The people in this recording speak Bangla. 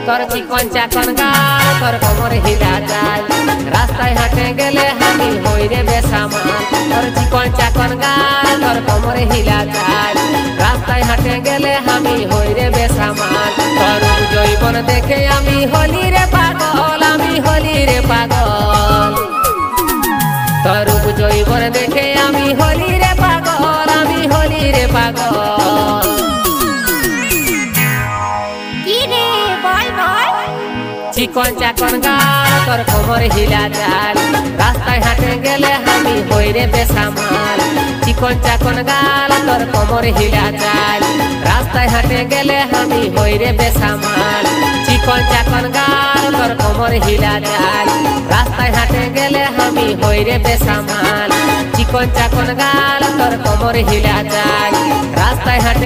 তোর চিকন চাকন গাল তোর কোমর হিলা চাল রাস্তায় হাঁটে গেলে আমি হই রে বেসামাল তোর চিকন চাকন গাল তোর কোমর হিলা চাল রাস্তায় হাঁটে গেলে আমি হই রে বেসামাল তোর জৈবন দেখে আমি হলি রে পাগল আমি হলি রে পাগল তোর জৈবন দেখে আমি হলি রে পাগল আমি হলি রে পাগল চিকন চাকন গাল তোর কোমর হিলা চাল রাস্তায় হাঁটে গেলে আমি হই রে বেসামাল চিকন চাকন গাল তোর কোমর হিলা চাল রাস্তায় হাঁটে গেলে আমি হই রে বেসামাল চিকন চাকন গাল তোর কোমর হিলা চাল রাস্তায় হাঁটে গেলে আমি হই রে বেসামাল চিকন চাকন গাল তোর কোমর হিলা চাল রাস্তায় হাঁটে